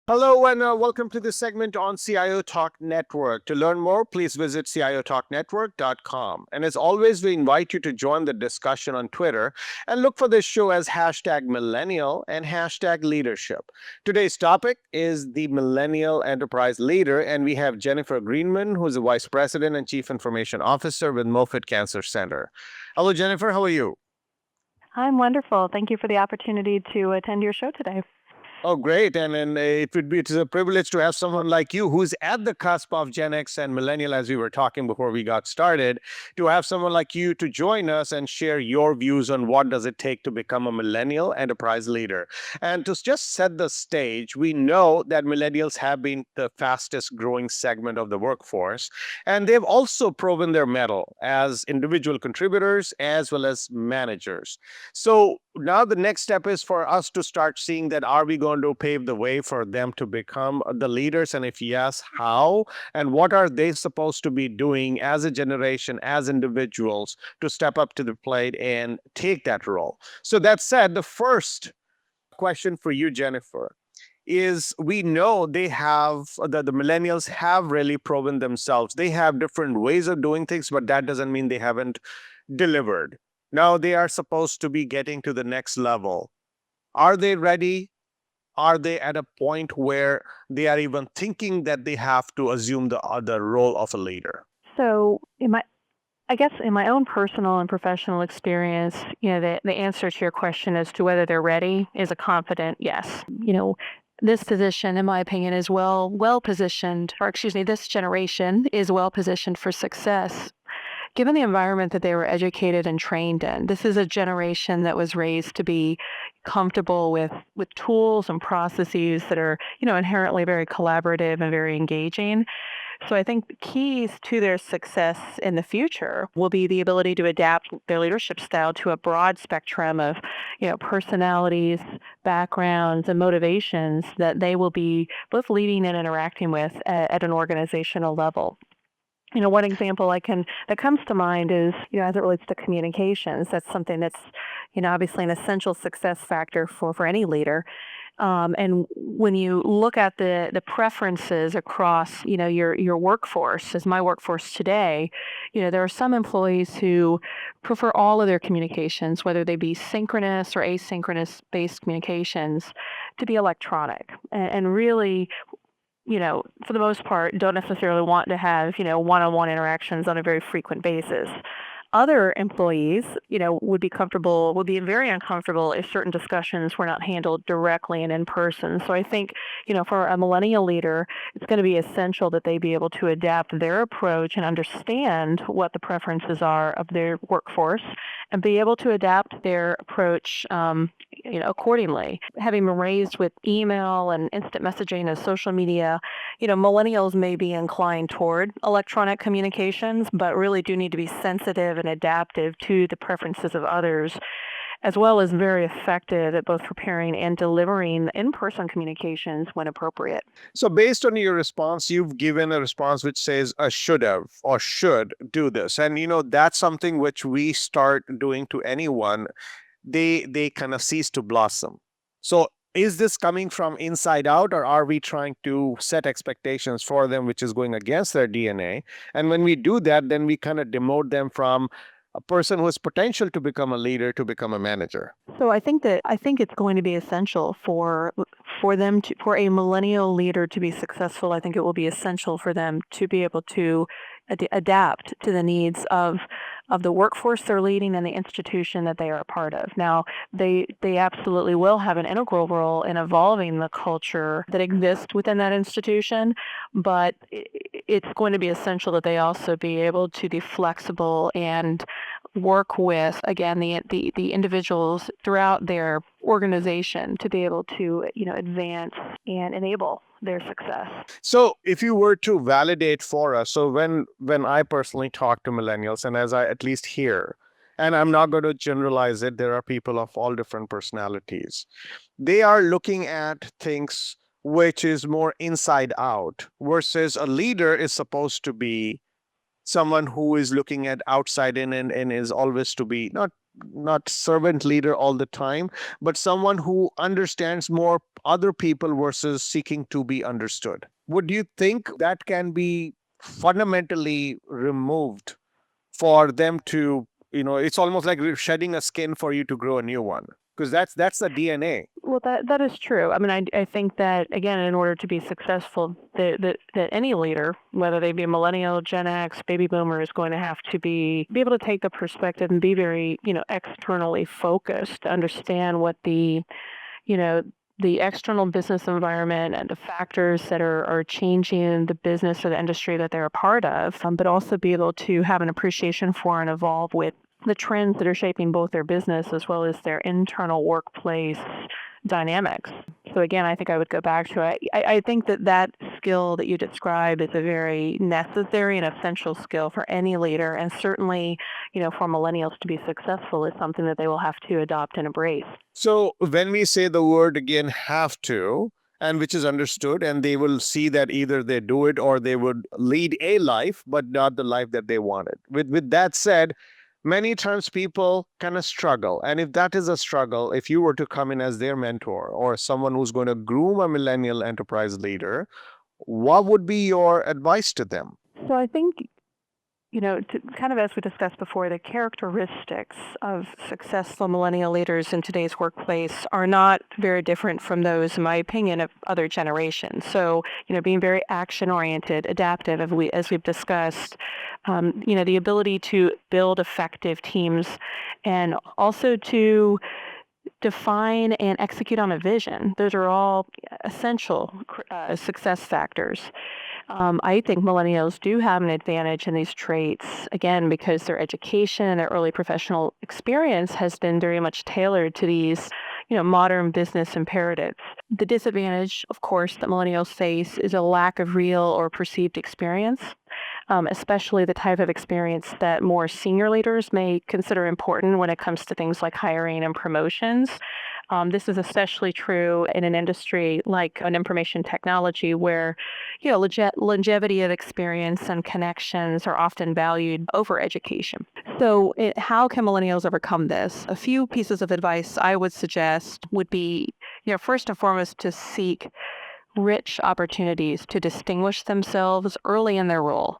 Hello and welcome to this segment on CIO Talk Network. To learn more, please visit ciotalknetwork.com. And as always, we invite you to join the discussion on Twitter and look for this show as hashtag Millennial and hashtag Leadership. Today's topic is the Millennial Enterprise Leader, and we have Jennifer Greenman, who's the Vice President and Chief Information Officer with Moffitt Cancer Center. Hello, Jennifer. How are you? I'm wonderful. Thank you for the opportunity to attend your show today. Oh, great. And it is a privilege to have someone like you who's at the cusp of Gen X and Millennial, as we were talking before we got started, to have someone like you to join us and share your views on what does it take to become a Millennial enterprise leader. And to just set the stage, we know that Millennials have been the fastest growing segment of the workforce, and they've also proven their mettle as individual contributors as well as managers. So now the next step is for us to start seeing that are we going to pave the way for them to become the leaders, and if yes, how, and what are they supposed to be doing as a generation, as individuals, to step up to the plate and take that role. So that said, the first question for you, Jennifer, is we know they have the millennials have really proven themselves. They have different ways of doing things, but that doesn't mean they haven't delivered. Now they are supposed to be getting to the next level. Are they ready? Are they at a point where they are even thinking that they have to assume the role of a leader? So, in my own personal and professional experience, the answer to your question as to whether they're ready is a confident yes. This position, in my opinion, is well positioned, or excuse me, this generation is well positioned for success. Given the environment that they were educated and trained in, this is a generation that was raised to be comfortable with tools and processes that are, inherently very collaborative and very engaging. So I think the keys to their success in the future will be the ability to adapt their leadership style to a broad spectrum of, personalities, backgrounds, and motivations that they will be both leading and interacting with at an organizational level. One example that comes to mind is, as it relates to communications, that's something that's, obviously an essential success factor for any leader. And when you look at the preferences across, your workforce, as my workforce today, there are some employees who prefer all of their communications, whether they be synchronous or asynchronous based communications, to be electronic. And really, for the most part, don't necessarily want to have, one-on-one interactions on a very frequent basis. Other employees, would be very uncomfortable if certain discussions were not handled directly and in person. So I think, for a millennial leader, it's going to be essential that they be able to adapt their approach and understand what the preferences are of their workforce and be able to adapt their approach, accordingly. Having been raised with email and instant messaging and social media, millennials may be inclined toward electronic communications, but really do need to be sensitive and adaptive to the preferences of others, as well as very effective at both preparing and delivering in-person communications when appropriate. So, based on your response, you've given a response which says, should have or should do this. And, that's something which we start doing to anyone, they kind of cease to blossom. So, is this coming from inside out, or are we trying to set expectations for them, which is going against their DNA? And when we do that, then we kind of demote them from a person who has potential to become a leader to become a manager. So I think it's going to be essential for a millennial leader to be successful. I think it will be essential for them to be able to adapt to the needs of the workforce they're leading and the institution that they are a part of. Now, they absolutely will have an integral role in evolving the culture that exists within that institution, but it's going to be essential that they also be able to be flexible and work with, again, the individuals throughout their organization to be able to, advance and enable their success. So, if you were to validate for us, so when I personally talk to millennials, and as I at least hear, and I'm not going to generalize it, there are people of all different personalities. They are looking at things which is more inside out, versus a leader is supposed to be someone who is looking at outside in and is always to be not not servant leader all the time, but someone who understands more other people versus seeking to be understood. Would you think that can be fundamentally removed for them to, it's almost like shedding a skin for you to grow a new one? Because that's the DNA. Well, that is true. I mean, I think that again, in order to be successful, that any leader, whether they be millennial, Gen X, baby boomer, is going to have to be able to take the perspective and be very externally focused, to understand what you know the external business environment and the factors that are changing the business or the industry that they're a part of, but also be able to have an appreciation for and evolve with the trends that are shaping both their business as well as their internal workplace dynamics. So again, I think I would go back to it. I think that skill that you described is a very necessary and essential skill for any leader, and certainly, for millennials to be successful is something that they will have to adopt and embrace. So when we say the word again, have to, and which is understood, and they will see that either they do it or they would lead a life, but not the life that they wanted. With that said, many times people kind of struggle. And if that is a struggle, if you were to come in as their mentor or someone who's going to groom a millennial enterprise leader, what would be your advice to them? So I think, kind of as we discussed before, the characteristics of successful millennial leaders in today's workplace are not very different from those, in my opinion, of other generations. So, being very action oriented, adaptive, as we've discussed, the ability to build effective teams, and also to define and execute on a vision. Those are all essential success factors. I think millennials do have an advantage in these traits, again, because their education and their early professional experience has been very much tailored to these, modern business imperatives. The disadvantage, of course, that millennials face is a lack of real or perceived experience, especially the type of experience that more senior leaders may consider important when it comes to things like hiring and promotions. This is especially true in an industry like an information technology where, longevity of experience and connections are often valued over education. So, how can millennials overcome this? A few pieces of advice I would suggest would be, first and foremost, to seek rich opportunities to distinguish themselves early in their role.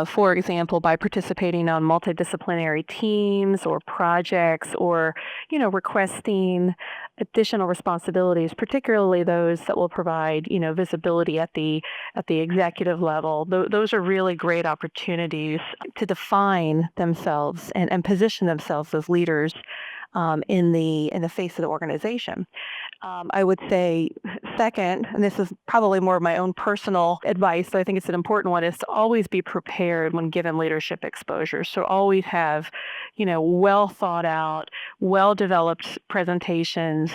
For example, by participating on multidisciplinary teams or projects, or requesting additional responsibilities, particularly those that will provide visibility at the executive level. Those are really great opportunities to define themselves and position themselves as leaders in the face of the organization. I would say, second, and this is probably more of my own personal advice, but I think it's an important one, is to always be prepared when given leadership exposure. So always have, well thought out, well developed presentations.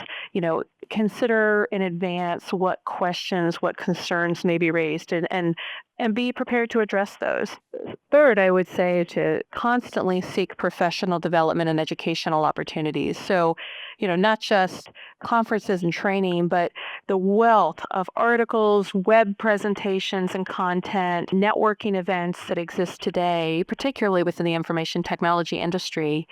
Consider in advance what questions, what concerns may be raised, and be prepared to address those. Third, I would say to constantly seek professional development and educational opportunities. So, not just conferences and training, but the wealth of articles, web presentations and content, networking events that exist today, particularly within the information technology industry.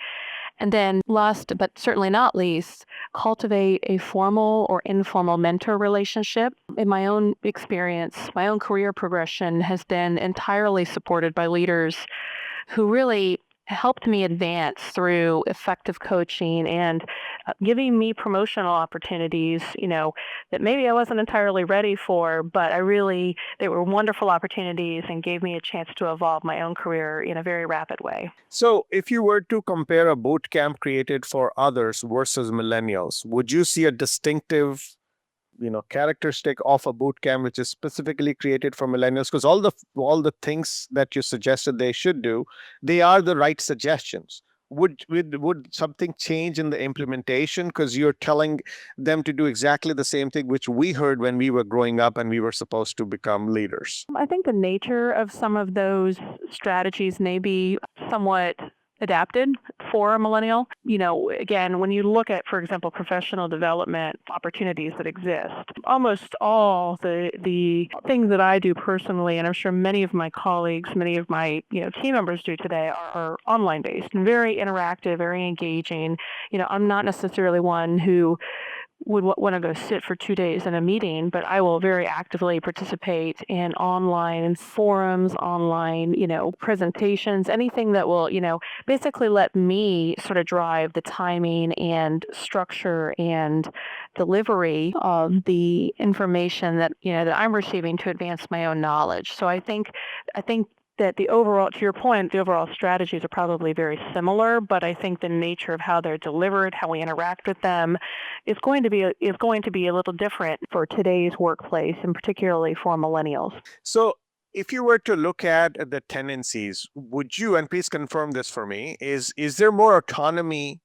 And then last, but certainly not least, cultivate a formal or informal mentor relationship. In my own experience, my own career progression has been entirely supported by leaders who really helped me advance through effective coaching and giving me promotional opportunities, that maybe I wasn't entirely ready for, but they were wonderful opportunities and gave me a chance to evolve my own career in a very rapid way. So, if you were to compare a boot camp created for others versus millennials, would you see a distinctive, characteristic of a boot camp which is specifically created for millennials? Because all the things that you suggested they should do, they are the right suggestions. Would something change in the implementation? Because you're telling them to do exactly the same thing which we heard when we were growing up and we were supposed to become leaders. I think the nature of some of those strategies may be somewhat adapted for a millennial. Again, when you look at, for example, professional development opportunities that exist, almost all the things that I do personally, and I'm sure many of my colleagues, many of my team members do today, are online based and very interactive, very engaging. I'm not necessarily one who would want to go sit for 2 days in a meeting, but I will very actively participate in online forums, online, presentations, anything that will, basically let me sort of drive the timing and structure and delivery of the information that, that I'm receiving to advance my own knowledge. So I think that the overall, to your point, the overall strategies are probably very similar, but I think the nature of how they're delivered, how we interact with them, is going to be a little different for today's workplace, and particularly for millennials. So, if you were to look at the tendencies, would you, and please confirm this for me, is there more autonomy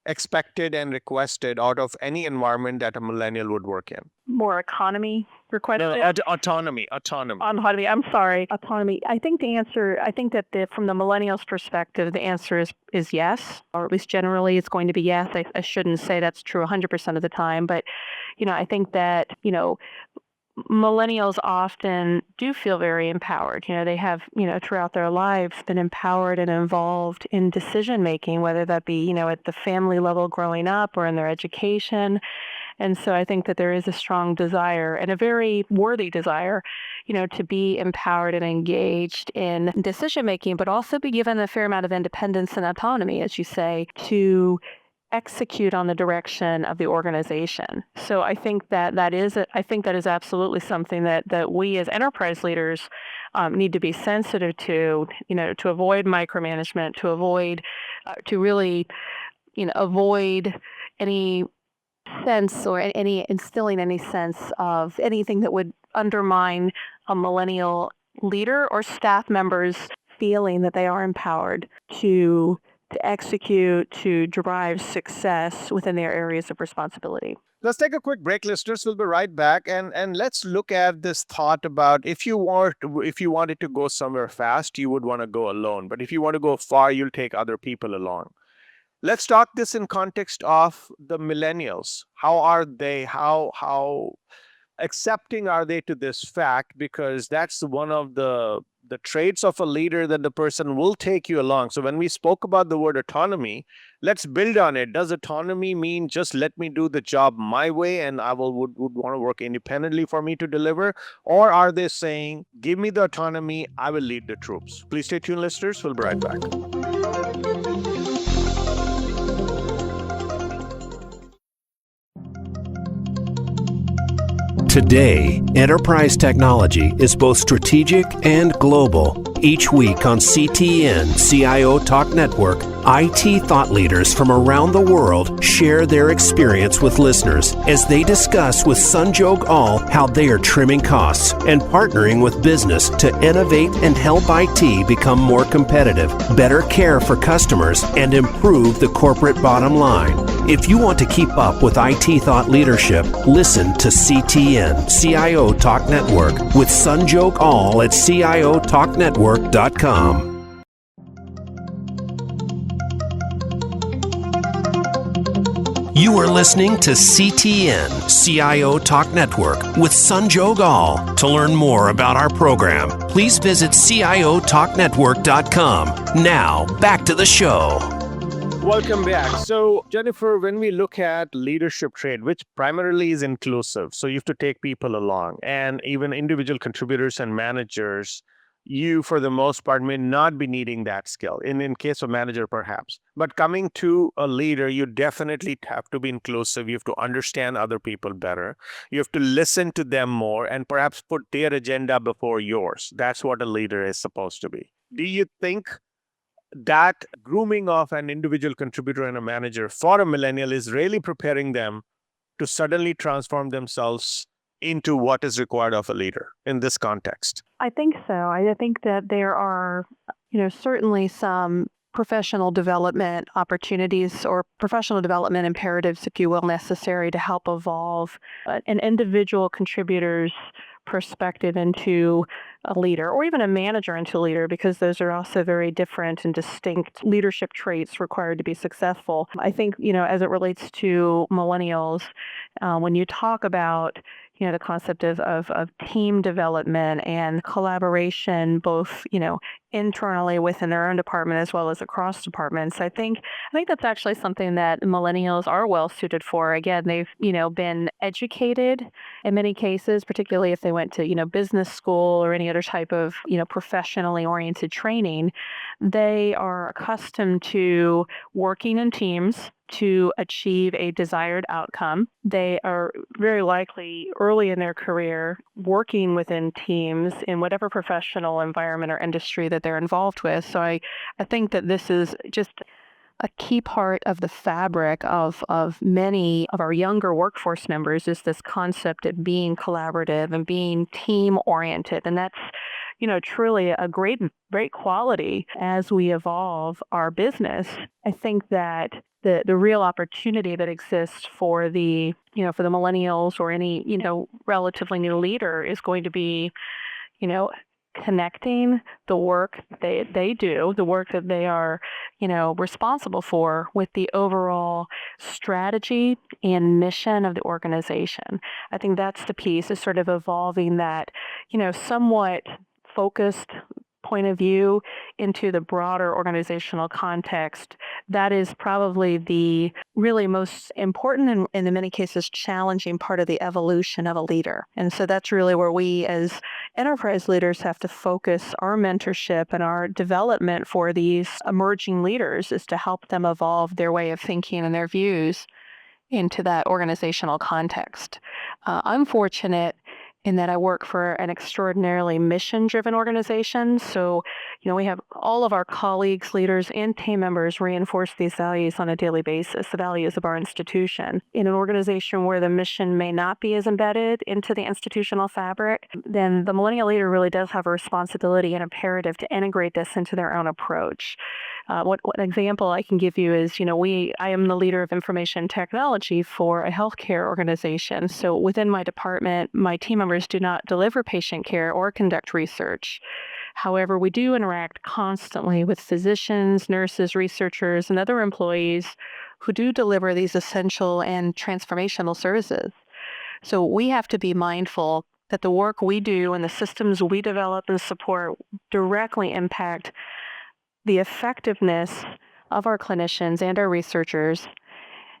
expected and requested out of any environment that a millennial would work in? More economy requested? Autonomy. Autonomy. I'm sorry. Autonomy. I think that from the millennials' perspective, the answer is yes, or at least generally it's going to be yes. I shouldn't say that's true 100% of the time, but I think that millennials often do feel very empowered. They have, throughout their lives been empowered and involved in decision making, whether that be, at the family level growing up or in their education. And so I think that there is a strong desire, and a very worthy desire, to be empowered and engaged in decision making, but also be given a fair amount of independence and autonomy, as you say, to execute on the direction of the organization. So I think that is absolutely something that we as enterprise leaders need to be sensitive to, to avoid micromanagement, to really, avoid any sense or instilling any sense of anything that would undermine a millennial leader or staff members feeling that they are empowered to execute, to drive success within their areas of responsibility. Let's take a quick break, listeners. We'll be right back, and let's look at this thought about if you wanted to go somewhere fast, you would want to go alone. But if you want to go far, you'll take other people along. Let's talk this in context of the millennials. How are they? How accepting are they to this fact? Because that's one of the traits of a leader, that the person will take you along. So when we spoke about the word autonomy, let's build on it. Does autonomy mean just let me do the job my way and I would want to work independently for me to deliver? Or are they saying, give me the autonomy, I will lead the troops? Please stay tuned, listeners. We'll be right back. Today, enterprise technology is both strategic and global. Each week on CTN, CIO Talk Network, IT thought leaders from around the world share their experience with listeners as they discuss with Sanjog Aul how they are trimming costs and partnering with business to innovate and help IT become more competitive, better care for customers, and improve the corporate bottom line. If you want to keep up with IT thought leadership, listen to CTN, CIO Talk Network, with Sanjog Aul at CIOTalkNetwork.com. You are listening to CTN, CIO Talk Network, with Sanjog Aul. To learn more about our program, please visit CIOTalkNetwork.com. Now, back to the show. Welcome back. So, Jennifer, when we look at leadership trait, which primarily is inclusive, so you have to take people along, and even individual contributors and managers, you, for the most part, may not be needing that skill. In case of manager, perhaps. But coming to a leader, you definitely have to be inclusive. You have to understand other people better. You have to listen to them more and perhaps put their agenda before yours. That's what a leader is supposed to be. Do you think that grooming of an individual contributor and a manager for a millennial is really preparing them to suddenly transform themselves into what is required of a leader in this context? I think so. I think that there are, certainly some professional development opportunities or professional development imperatives, if you will, necessary to help evolve an individual contributor's perspective into a leader or even a manager into a leader, because those are also very different and distinct leadership traits required to be successful. I think, as it relates to millennials, when you talk about the concept of team development and collaboration, both, internally within their own department as well as across departments. I think that's actually something that millennials are well suited for. Again, they've, been educated in many cases, particularly if they went to, business school or any other type of, professionally oriented training. They are accustomed to working in teams to achieve a desired outcome. They are very likely early in their career working within teams in whatever professional environment or industry that they're involved with. So I think that this is just a key part of the fabric of many of our younger workforce members, is this concept of being collaborative and being team oriented. And that's, truly a great quality as we evolve our business. I think that the real opportunity that exists for for the millennials or any, relatively new leader is going to be, you know, connecting the work they do, the work that they are, responsible for, with the overall strategy and mission of the organization. I think that's the piece, is sort of evolving that, somewhat focused point of view into the broader organizational context. That is probably the really most important and in many cases challenging part of the evolution of a leader. And so that's really where we as enterprise leaders have to focus our mentorship and our development for these emerging leaders, is to help them evolve their way of thinking and their views into that organizational context. I'm fortunate in that I work for an extraordinarily mission-driven organization. So, we have all of our colleagues, leaders, and team members reinforce these values on a daily basis, the values of our institution. In an organization where the mission may not be as embedded into the institutional fabric, then the millennial leader really does have a responsibility and imperative to integrate this into their own approach. What example I can give you is, I am the leader of information technology for a healthcare organization. So within my department, my team members do not deliver patient care or conduct research. However, we do interact constantly with physicians, nurses, researchers, and other employees who do deliver these essential and transformational services. So we have to be mindful that the work we do and the systems we develop and support directly impact the effectiveness of our clinicians and our researchers.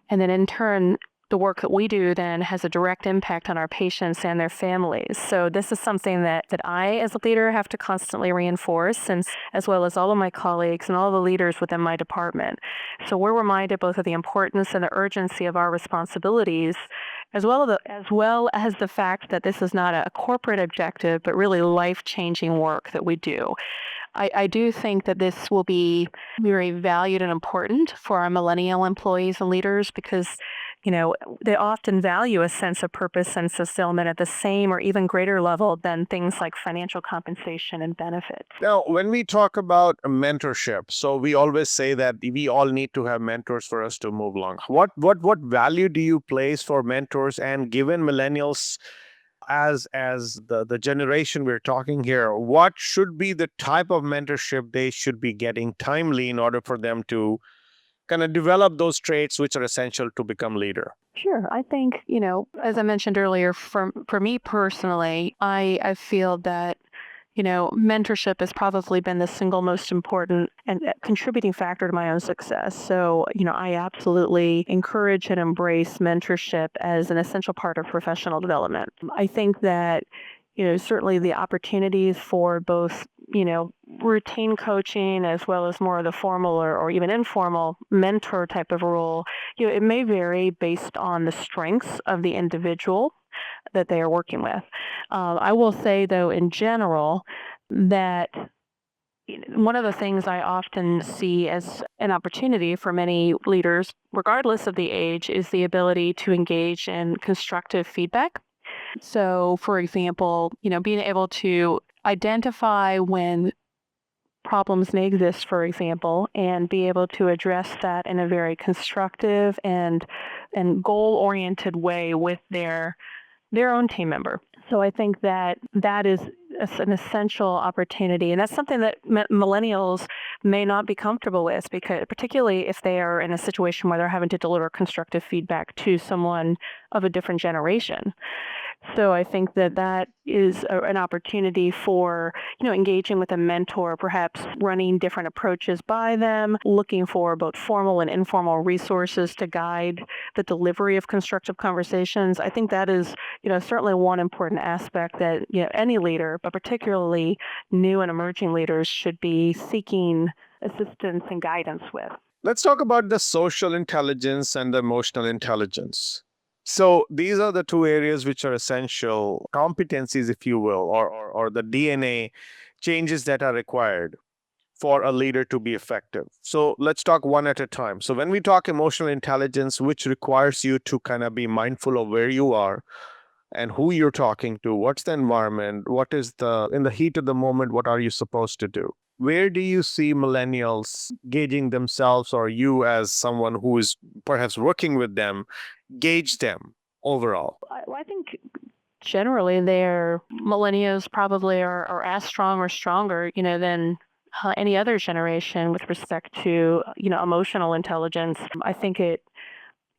And then in turn, the work that we do then has a direct impact on our patients and their families. So this is something that I, as a leader, have to constantly reinforce, and as well as all of my colleagues and all the leaders within my department. So we're reminded both of the importance and the urgency of our responsibilities, as well as the fact that this is not a corporate objective, but really life-changing work that we do. I do think that this will be very valued and important for our millennial employees and leaders, because they often value a sense of purpose and fulfillment at the same or even greater level than things like financial compensation and benefits. Now, when we talk about mentorship, so we always say that we all need to have mentors for us to move along. What value do you place for mentors? And given millennials as the generation we're talking here, what should be the type of mentorship they should be getting timely in order for them to kind of develop those traits which are essential to become leader? Sure. I think, as I mentioned earlier, for me personally, I feel that, mentorship has probably been the single most important and contributing factor to my own success. So, I absolutely encourage and embrace mentorship as an essential part of professional development. I think that, certainly the opportunities for both, routine coaching as well as more of the formal or even informal mentor type of role, it may vary based on the strengths of the individual that they are working with. I will say, though, in general, that one of the things I often see as an opportunity for many leaders, regardless of the age, is the ability to engage in constructive feedback. So, for example, being able to identify when problems may exist, for example, and be able to address that in a very constructive and goal-oriented way with their own team member. So I think that that is an essential opportunity, and that's something that millennials may not be comfortable with, because particularly if they are in a situation where they're having to deliver constructive feedback to someone of a different generation. So I think that that is an opportunity for, engaging with a mentor, perhaps running different approaches by them, looking for both formal and informal resources to guide the delivery of constructive conversations. I think that is, certainly one important aspect that, any leader, but particularly new and emerging leaders, should be seeking assistance and guidance with. Let's talk about the social intelligence and the emotional intelligence. So these are the two areas which are essential competencies, if you will, or the DNA changes that are required for a leader to be effective. So let's talk one at a time. So when we talk emotional intelligence, which requires you to kind of be mindful of where you are and who you're talking to, what's the environment, what is in the heat of the moment, what are you supposed to do? Where do you see millennials gauging themselves, or you as someone who is perhaps working with them, gauge them overall? I think generally their millennials probably are as strong or stronger, than any other generation with respect to, emotional intelligence. I think it,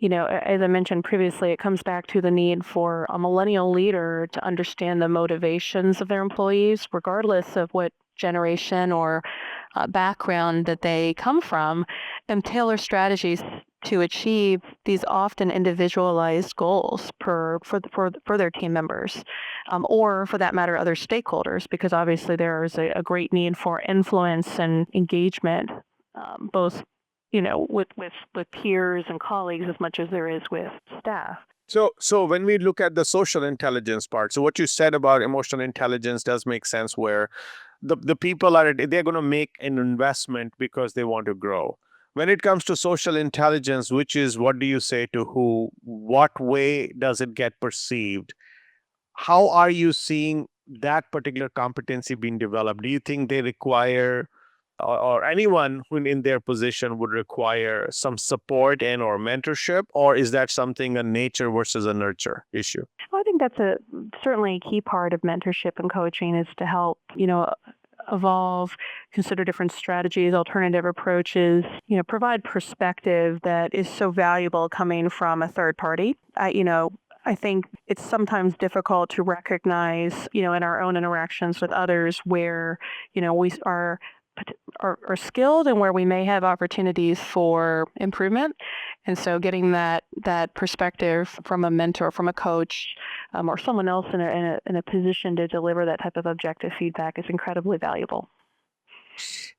as I mentioned previously, it comes back to the need for a millennial leader to understand the motivations of their employees, regardless of what generation or background that they come from, and tailor strategies to achieve these often individualized goals for their team members, or for that matter, other stakeholders, because obviously there is a great need for influence and engagement, both with peers and colleagues as much as there is with staff. So when we look at the social intelligence part, so what you said about emotional intelligence does make sense, where the people they're going to make an investment because they want to grow. When it comes to social intelligence, which is what do you say to who, what way does it get perceived? How are you seeing that particular competency being developed? Do you think they require, or anyone who in their position would require some support and or mentorship, or is that something a nature versus a nurture issue? Well, I think that's certainly a key part of mentorship and coaching, is to help, evolve, consider different strategies, alternative approaches, provide perspective that is so valuable coming from a third party. I think it's sometimes difficult to recognize, in our own interactions with others, where, we are skilled and where we may have opportunities for improvement. And so getting that perspective from a mentor, from a coach, or someone else in a position to deliver that type of objective feedback is incredibly valuable.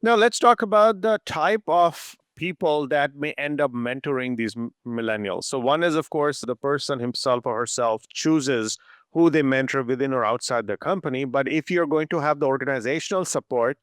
Now, let's talk about the type of people that may end up mentoring these millennials. So one is, of course, the person himself or herself chooses who they mentor within or outside their company. But if you're going to have the organizational support,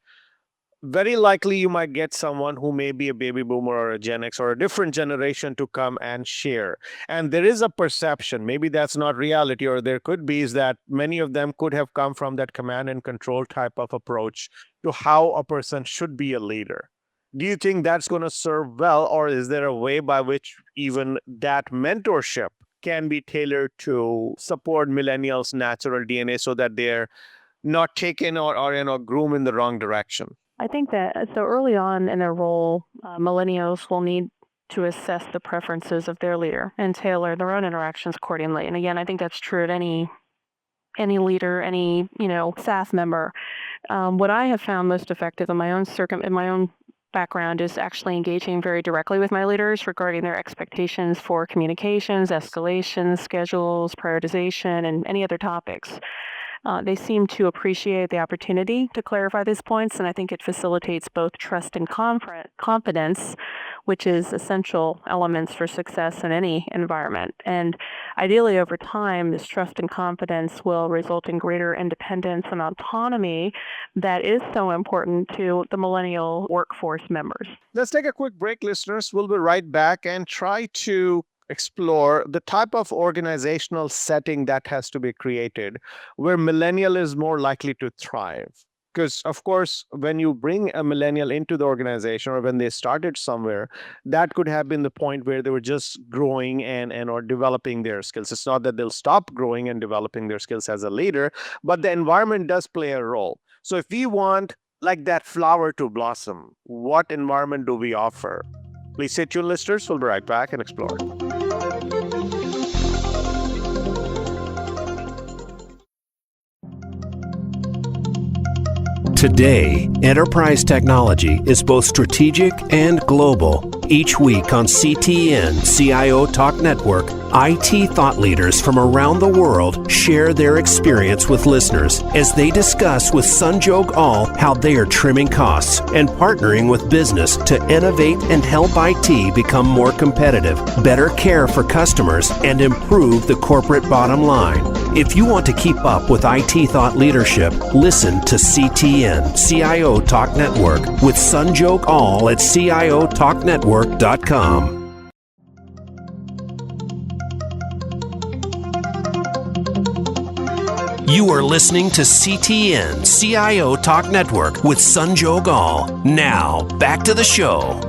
very likely you might get someone who may be a baby boomer or a Gen X or a different generation to come and share. And there is a perception, maybe that's not reality, or there could be, is that many of them could have come from that command and control type of approach to how a person should be a leader. Do you think that's going to serve well, or is there a way by which even that mentorship can be tailored to support millennials' natural DNA so that they're not taken or groomed in the wrong direction? I think that so early on in their role, millennials will need to assess the preferences of their leader and tailor their own interactions accordingly. And again, I think that's true at any leader, any staff member. What I have found most effective in my own background is actually engaging very directly with my leaders regarding their expectations for communications, escalations, schedules, prioritization, and any other topics. They seem to appreciate the opportunity to clarify these points, and I think it facilitates both trust and confidence, which is essential elements for success in any environment. And ideally, over time, this trust and confidence will result in greater independence and autonomy that is so important to the millennial workforce members. Let's take a quick break, listeners. We'll be right back and try to explore the type of organizational setting that has to be created where millennial is more likely to thrive. Because, of course, when you bring a millennial into the organization or when they started somewhere, that could have been the point where they were just growing and or developing their skills. It's not that they'll stop growing and developing their skills as a leader, but the environment does play a role. So if we want like that flower to blossom, what environment do we offer? Please stay tuned, listeners. We'll be right back and explore. Today, enterprise technology is both strategic and global. Each week on CTN, CIO Talk Network, IT thought leaders from around the world share their experience with listeners as they discuss with Sanjog Aul how they are trimming costs and partnering with business to innovate and help IT become more competitive, better care for customers, and improve the corporate bottom line. If you want to keep up with IT thought leadership, listen to CTN, CIO Talk Network, with Sanjog Aul at CIOTalkNetwork.com. You are listening to CTN, CIO Talk Network with Sanjog Aul. Now, back to the show.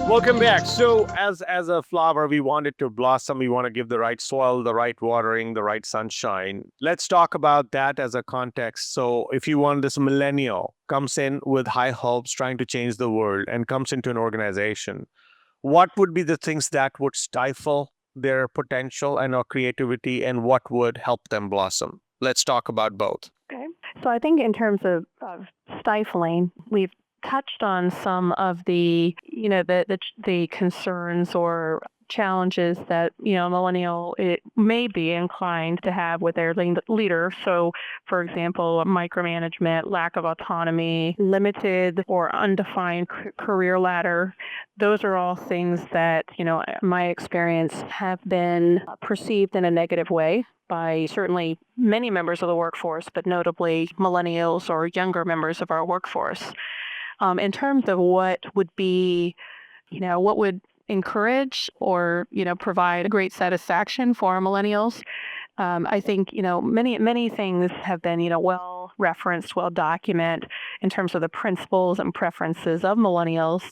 Welcome back. So as a flower, we want it to blossom. We want to give the right soil, the right watering, the right sunshine. Let's talk about that as a context. So if you want this millennial comes in with high hopes, trying to change the world and comes into an organization, what would be the things that would stifle their potential and or creativity, and what would help them blossom? Let's talk about both. Okay. So I think in terms of stifling, we've touched on some of the, the concerns or challenges that, a millennial it may be inclined to have with their leader. So, for example, micromanagement, lack of autonomy, limited or undefined career ladder. Those are all things that, my experience have been perceived in a negative way by certainly many members of the workforce, but notably millennials or younger members of our workforce. In terms of what would be, what would encourage or, provide great satisfaction for millennials, I think, many things have been, well referenced, well documented in terms of the principles and preferences of millennials.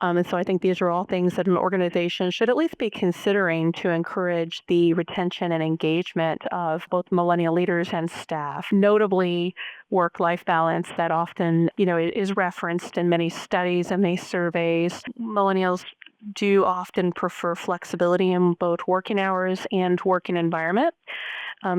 And so I think these are all things that an organization should at least be considering to encourage the retention and engagement of both millennial leaders and staff. Notably, work-life balance that often, is referenced in many studies and many surveys. Millennials do often prefer flexibility in both working hours and working environment.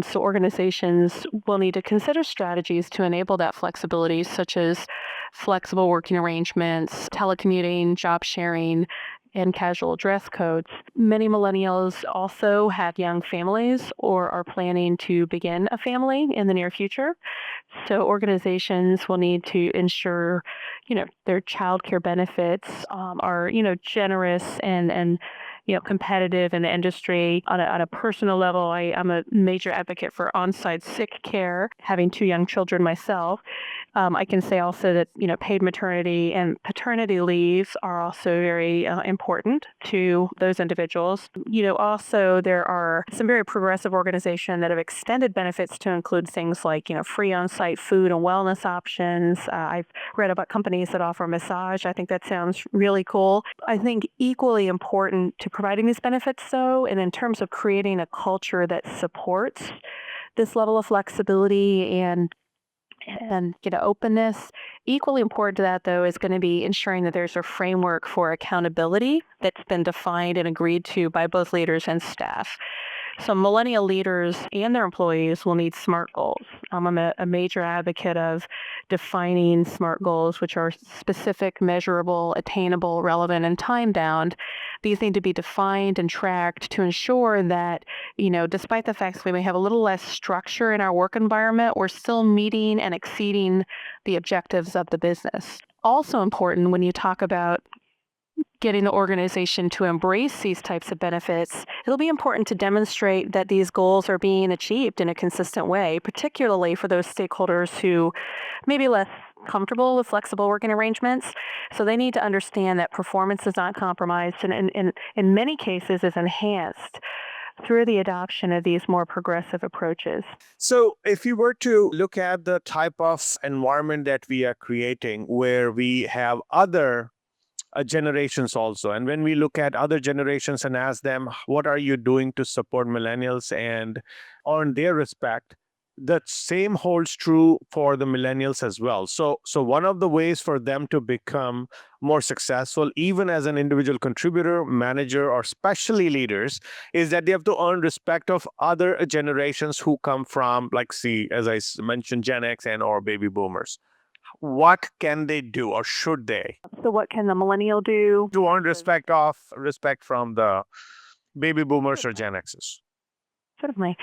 So organizations will need to consider strategies to enable that flexibility, such as flexible working arrangements, telecommuting, job sharing, and casual dress codes. Many millennials also have young families or are planning to begin a family in the near future. So organizations will need to ensure, their childcare benefits are, generous and competitive in the industry. On a personal level, I'm a major advocate for on-site sick care, having 2 young children myself. I can say also that, paid maternity and paternity leaves are also very important to those individuals. Also there are some very progressive organizations that have extended benefits to include things like, free on-site food and wellness options. I've read about companies that offer massage. I think that sounds really cool. I think equally important to providing these benefits, though, and in terms of creating a culture that supports this level of flexibility and openness. Equally important to that, though, is going to be ensuring that there's a framework for accountability that's been defined and agreed to by both leaders and staff. So millennial leaders and their employees will need SMART goals. I'm a major advocate of defining SMART goals, which are specific, measurable, attainable, relevant, and time-bound. These need to be defined and tracked to ensure that, despite the fact that we may have a little less structure in our work environment, we're still meeting and exceeding the objectives of the business. Also important when you talk about getting the organization to embrace these types of benefits, it'll be important to demonstrate that these goals are being achieved in a consistent way, particularly for those stakeholders who may be less comfortable with flexible working arrangements. So they need to understand that performance is not compromised and in many cases is enhanced through the adoption of these more progressive approaches. So, if you were to look at the type of environment that we are creating, where we have other generations also, and when we look at other generations and ask them, what are you doing to support millennials and earn their respect? The same holds true for the millennials as well. So one of the ways for them to become more successful, even as an individual contributor, manager, or especially leaders, is that they have to earn respect of other generations who come from, like, see, as I mentioned, Gen X and or baby boomers. What can they do, or should they, So what can the millennial do? to earn respect from the baby boomers or Gen X's? Certainly.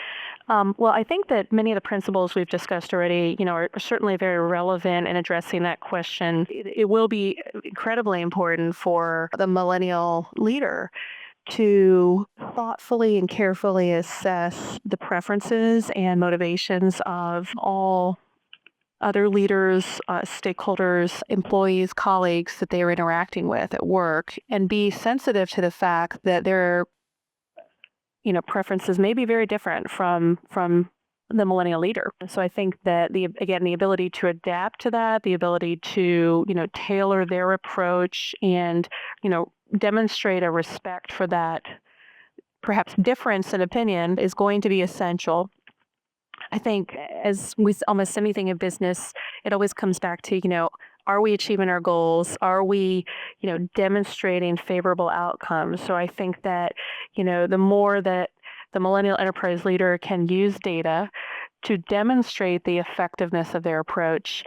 Well, I think that many of the principles we've discussed already, are certainly very relevant in addressing that question. It will be incredibly important for the millennial leader to thoughtfully and carefully assess the preferences and motivations of all other leaders, stakeholders, employees, colleagues that they are interacting with at work, and be sensitive to the fact that their preferences may be very different from the millennial leader. So I think that the ability to adapt to that, the ability to, tailor their approach and, demonstrate a respect for that perhaps difference in opinion is going to be essential. I think as with almost anything in business, it always comes back to, are we achieving our goals? Are we, demonstrating favorable outcomes? So I think that, the more that the millennial enterprise leader can use data to demonstrate the effectiveness of their approach,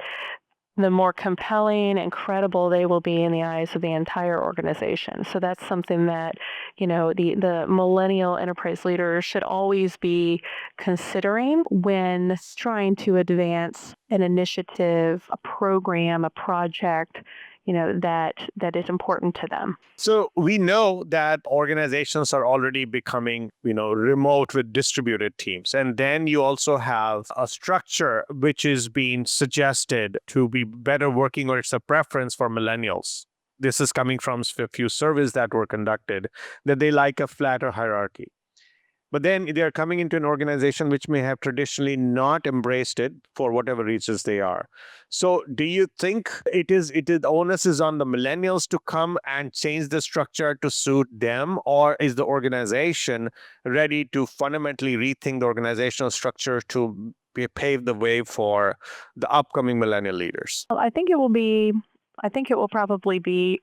the more compelling and credible they will be in the eyes of the entire organization. So that's something that, the millennial enterprise leader should always be considering when trying to advance an initiative, a program, a project, that is important to them. So we know that organizations are already becoming, remote with distributed teams. And then you also have a structure which is being suggested to be better working, or it's a preference for millennials. This is coming from a few surveys that were conducted, that they like a flatter hierarchy. But then they're coming into an organization which may have traditionally not embraced it for whatever reasons they are. So do you think the onus is on the millennials to come and change the structure to suit them, or is the organization ready to fundamentally rethink the organizational structure to pave the way for the upcoming millennial leaders? Well, I think it will probably be,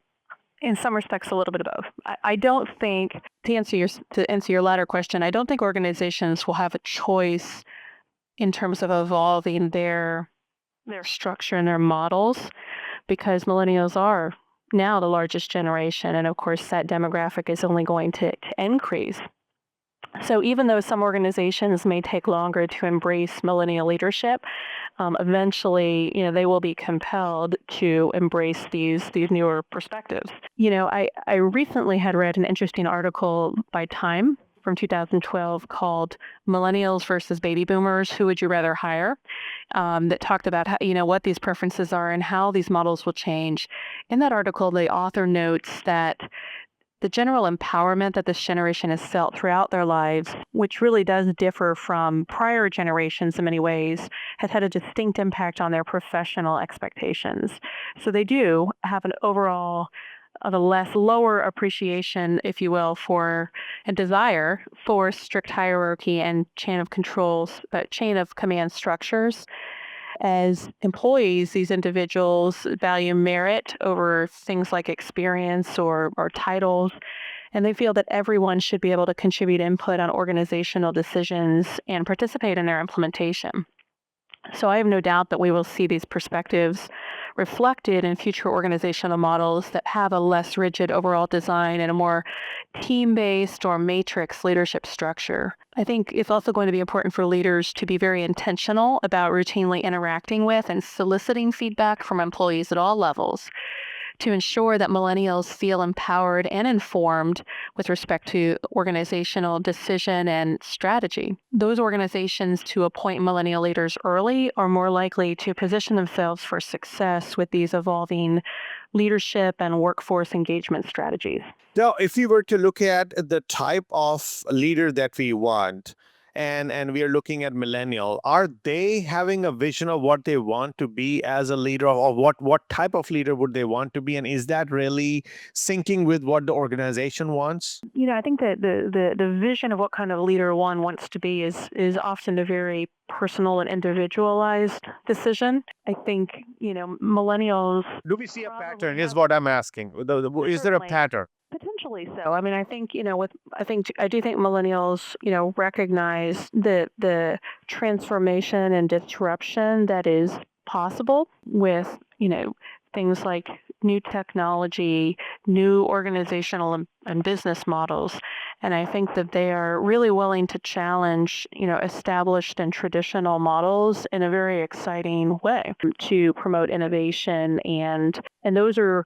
in some respects, a little bit of both. I don't think, to answer your latter question, I don't think organizations will have a choice in terms of evolving their structure and their models, because millennials are now the largest generation, and of course that demographic is only going to increase. So even though some organizations may take longer to embrace millennial leadership, eventually, they will be compelled to embrace these newer perspectives. I recently had read an interesting article by Time from 2012 called "Millennials versus Baby Boomers: Who Would You Rather Hire?" That talked about how, what these preferences are and how these models will change. In that article, the author notes that the general empowerment that this generation has felt throughout their lives, which really does differ from prior generations in many ways, has had a distinct impact on their professional expectations. So they do have an overall of a lower appreciation, if you will, for and desire for strict hierarchy and chain of command structures. As employees, these individuals value merit over things like experience or titles, and they feel that everyone should be able to contribute input on organizational decisions and participate in their implementation. So I have no doubt that we will see these perspectives reflected in future organizational models that have a less rigid overall design and a more team-based or matrix leadership structure. I think it's also going to be important for leaders to be very intentional about routinely interacting with and soliciting feedback from employees at all levels to ensure that millennials feel empowered and informed with respect to organizational decision and strategy. Those organizations to appoint millennial leaders early are more likely to position themselves for success with these evolving leadership and workforce engagement strategies. Now, if you were to look at the type of leader that we want, and we are looking at millennial, are they having a vision of what they want to be as a leader, or what type of leader would they want to be, and is that really syncing with what the organization wants? I think that the vision of what kind of leader one wants to be is often a very personal and individualized decision. I think, millennials Do we see a probably pattern? Is have what I'm asking. Is there a certainly pattern? potentially so. I mean, I think, I do think millennials, recognize the transformation and disruption that is possible with, things like new technology, new organizational and business models. And I think that they are really willing to challenge, established and traditional models in a very exciting way to promote innovation. And those are,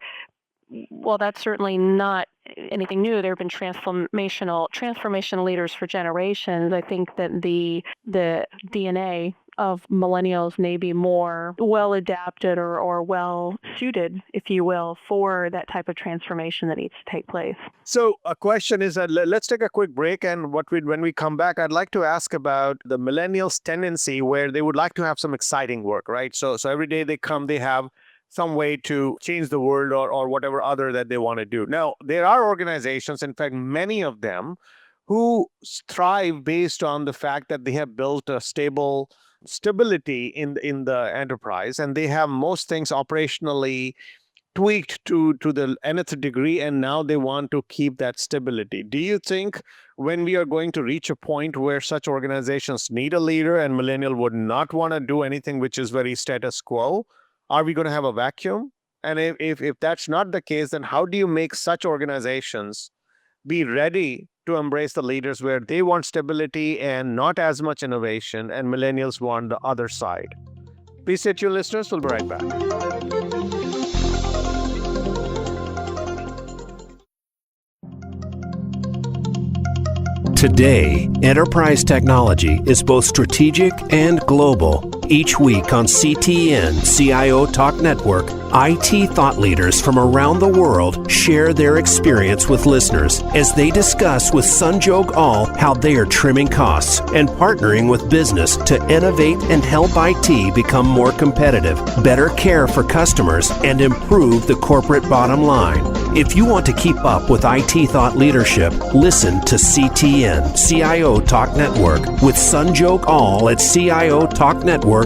well, that's certainly not anything new. There have been transformational leaders for generations. I think that the DNA of millennials may be more well adapted or well suited, if you will, for that type of transformation that needs to take place. So a question is that let's take a quick break, and when we come back, I'd like to ask about the millennials' tendency where they would like to have some exciting work, right? So every day they come, they have some way to change the world, or whatever other that they want to do. Now, there are organizations, in fact, many of them, who thrive based on the fact that they have built a stability in the enterprise, and they have most things operationally tweaked to the nth degree, and now they want to keep that stability. Do you think when we are going to reach a point where such organizations need a leader and millennial would not want to do anything which is very status quo, are we going to have a vacuum? And if that's not the case, then how do you make such organizations be ready to embrace the leaders where they want stability and not as much innovation, and millennials want the other side? Please stay tuned, listeners. We'll be right back. Today, enterprise technology is both strategic and global. Each week on CTN CIO Talk Network, IT thought leaders from around the world share their experience with listeners as they discuss with Sanjog Aul how they are trimming costs and partnering with business to innovate and help IT become more competitive, better care for customers, and improve the corporate bottom line. If you want to keep up with IT thought leadership, listen to CTN CIO Talk Network with Sanjog Aul at CIOTalkNetwork.com.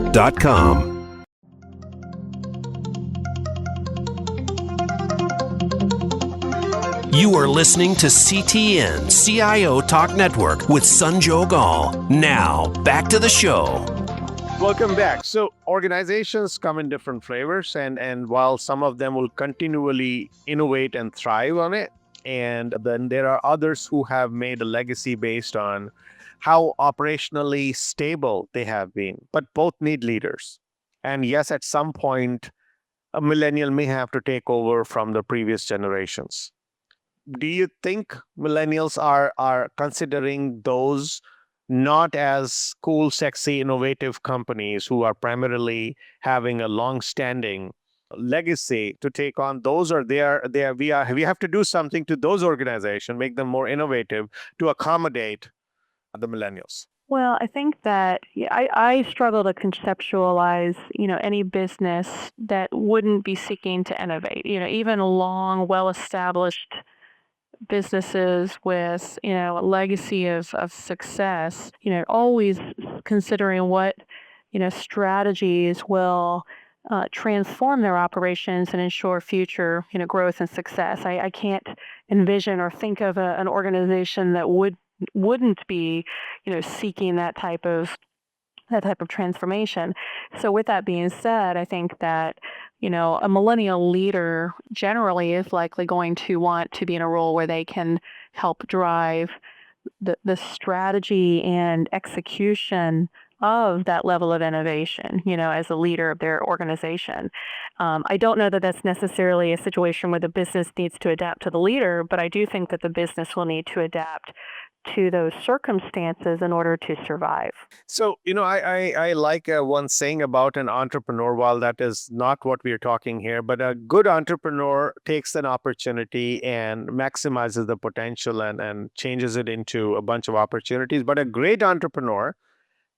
You are listening to CTN CIO Talk Network with Sanjog Aul. Now, back to the show. Welcome back. So organizations come in different flavors, and while some of them will continually innovate and thrive on it, and then there are others who have made a legacy based on how operationally stable they have been. But both need leaders. And yes, at some point, a millennial may have to take over from the previous generations. Do you think millennials are considering those not as cool, sexy, innovative companies who are primarily having a long-standing legacy to take on those, or we have to do something to those organizations, make them more innovative to accommodate the millennials? Well, I think that I struggle to conceptualize, any business that wouldn't be seeking to innovate. Even long, well-established businesses with, a legacy of success, always considering what, strategies will transform their operations and ensure future, growth and success. I can't envision or think of an organization that wouldn't be, seeking that type of transformation. So with that being said, I think that, a millennial leader generally is likely going to want to be in a role where they can help drive the strategy and execution of that level of innovation, as a leader of their organization. I don't know that that's necessarily a situation where the business needs to adapt to the leader, but I do think that the business will need to adapt to those circumstances in order to survive. So, I like one saying about an entrepreneur, while that is not what we're talking here, but a good entrepreneur takes an opportunity and maximizes the potential and changes it into a bunch of opportunities. But a great entrepreneur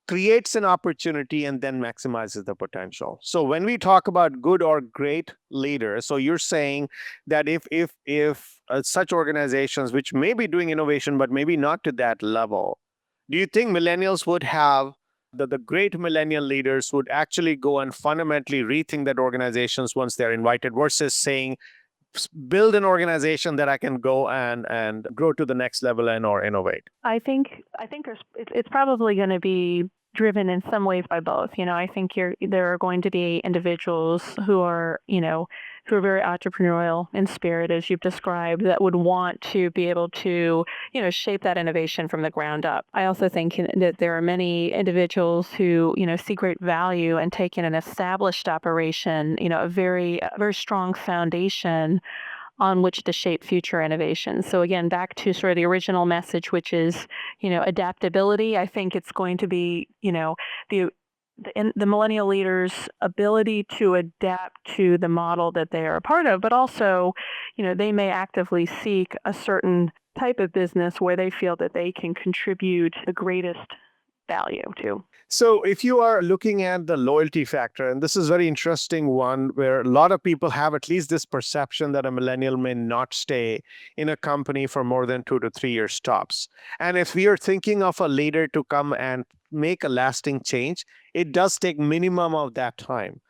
creates an opportunity and then maximizes the potential. So when we talk about good or great leaders, so you're saying that if such organizations which may be doing innovation but maybe not to that level, do you think millennials would have the great millennial leaders would actually go and fundamentally rethink that organizations once they're invited versus saying build an organization that I can go and grow to the next level and or innovate? I think it's probably going to be driven in some ways by both. I think there are going to be individuals who are, who are very entrepreneurial in spirit, as you've described, that would want to be able to, shape that innovation from the ground up. I also think that there are many individuals who, see great value in taking an established operation, a very strong foundation on which to shape future innovation. So again, back to sort of the original message, which is, adaptability. I think it's going to be, the the millennial leaders' ability to adapt to the model that they are a part of, but also, they may actively seek a certain type of business where they feel that they can contribute the greatest value to. So if you are looking at the loyalty factor, and this is very interesting one where a lot of people have at least this perception that a millennial may not stay in a company for more than 2 to 3 years tops. And if we are thinking of a leader to come and make a lasting change, it does take minimum of that time.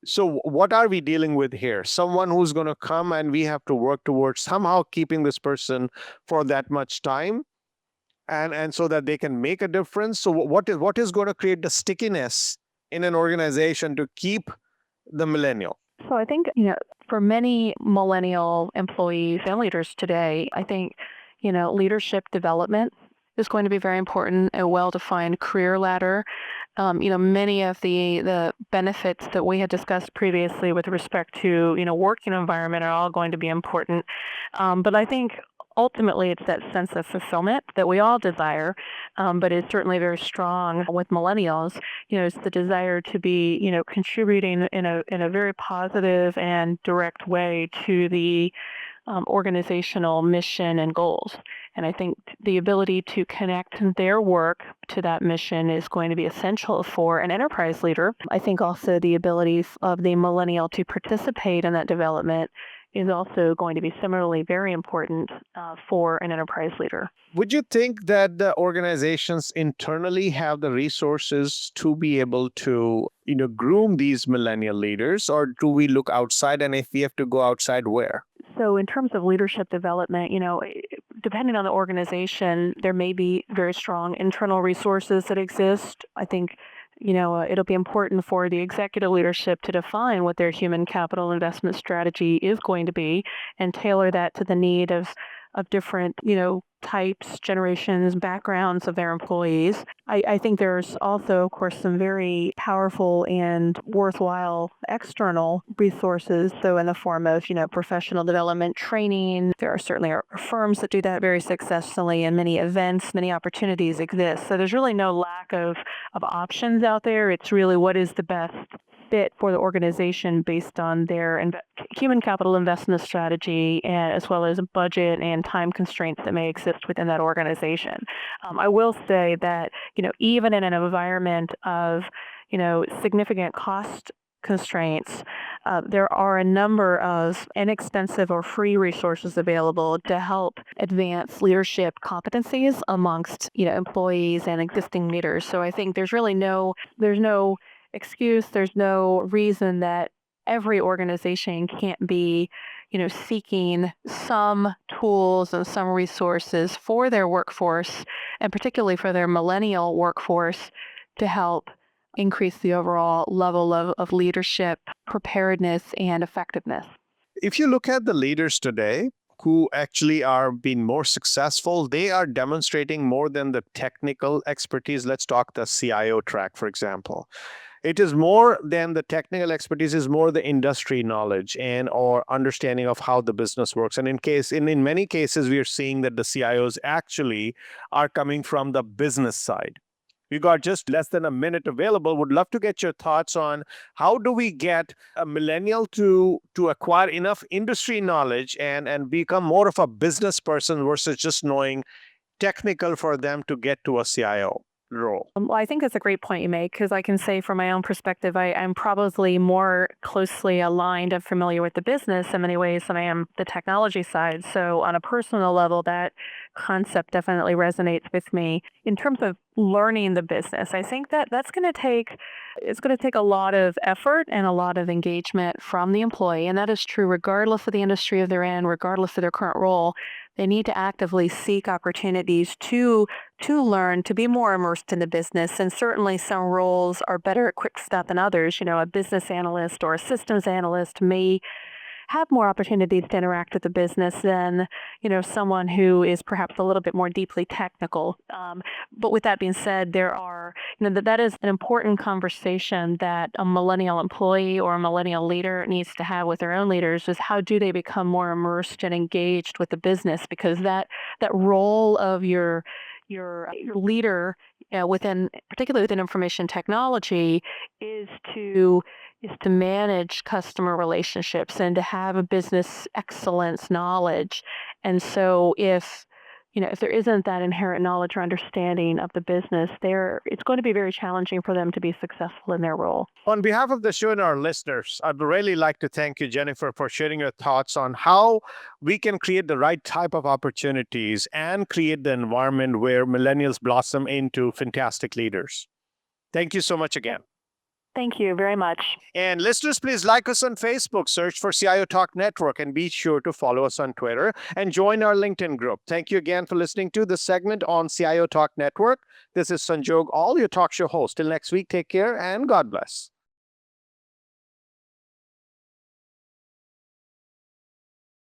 So what are we dealing with here? Someone who's going to come and we have to work towards somehow keeping this person for that much time and so that they can make a difference. So what is going to create the stickiness in an organization to keep the millennial? So I think, for many millennial employees and leaders today, I think, leadership development is going to be very important, a well-defined career ladder. Many of the benefits that we had discussed previously with respect to, working environment are all going to be important. But I think ultimately it's that sense of fulfillment that we all desire, but is certainly very strong with millennials. It's the desire to be, contributing in a very positive and direct way to the organizational mission and goals. And I think the ability to connect their work to that mission is going to be essential for an enterprise leader. I think also the ability of the millennial to participate in that development is also going to be similarly very important for an enterprise leader. Would you think that the organizations internally have the resources to be able to, groom these millennial leaders, or do we look outside? And if we have to go outside, where? So in terms of leadership development, depending on the organization, there may be very strong internal resources that exist. I think, it'll be important for the executive leadership to define what their human capital investment strategy is going to be and tailor that to the need of different, types, generations, backgrounds of their employees. I think there's also, of course, some very powerful and worthwhile external resources. So in the form of, professional development training, there are certainly firms that do that very successfully, and many events, many opportunities exist. So there's really no lack of options out there. It's really what is the best fit for the organization based on their human capital investment strategy, and as well as budget and time constraints that may exist within that organization. I will say that, even in an environment of, significant cost constraints, there are a number of inexpensive or free resources available to help advance leadership competencies amongst, employees and existing leaders. So I think there's no excuse, there's no reason that every organization can't be, seeking some tools and some resources for their workforce, and particularly for their millennial workforce, to help increase the overall level of leadership preparedness and effectiveness. If you look at the leaders today, who actually are being more successful, they are demonstrating more than the technical expertise. Let's talk the CIO track, for example. It is more than the technical expertise, is more the industry knowledge and or understanding of how the business works. And in many cases, we are seeing that the CIOs actually are coming from the business side. We got just less than a minute available. Would love to get your thoughts on how do we get a millennial to acquire enough industry knowledge and become more of a business person versus just knowing technical for them to get to a CIO role. Well, I think that's a great point you make, because I can say from my own perspective, I'm probably more closely aligned and familiar with the business in many ways than I am the technology side. So on a personal level, that concept definitely resonates with me. In terms of learning the business, I think that it's going to take a lot of effort and a lot of engagement from the employee. And that is true regardless of the industry they're in, regardless of their current role. They need to actively seek opportunities to learn, to be more immersed in the business. And certainly some roles are better equipped for that than others. A business analyst or a systems analyst may have more opportunities to interact with the business than, someone who is perhaps a little bit more deeply technical. But with that being said, there are, that is an important conversation that a millennial employee or a millennial leader needs to have with their own leaders, is how do they become more immersed and engaged with the business? Because that role of your leader, particularly within information technology, is to manage customer relationships and to have a business excellence knowledge. And so if there isn't that inherent knowledge or understanding of the business, it's going to be very challenging for them to be successful in their role. On behalf of the show and our listeners, I'd really like to thank you, Jennifer, for sharing your thoughts on how we can create the right type of opportunities and create the environment where millennials blossom into fantastic leaders. Thank you so much again. Thank you very much. And listeners, please like us on Facebook, search for CIO Talk Network, and be sure to follow us on Twitter and join our LinkedIn group. Thank you again for listening to this segment on CIO Talk Network. This is Sanjog Aul, your talk show host. Till next week, take care and God bless.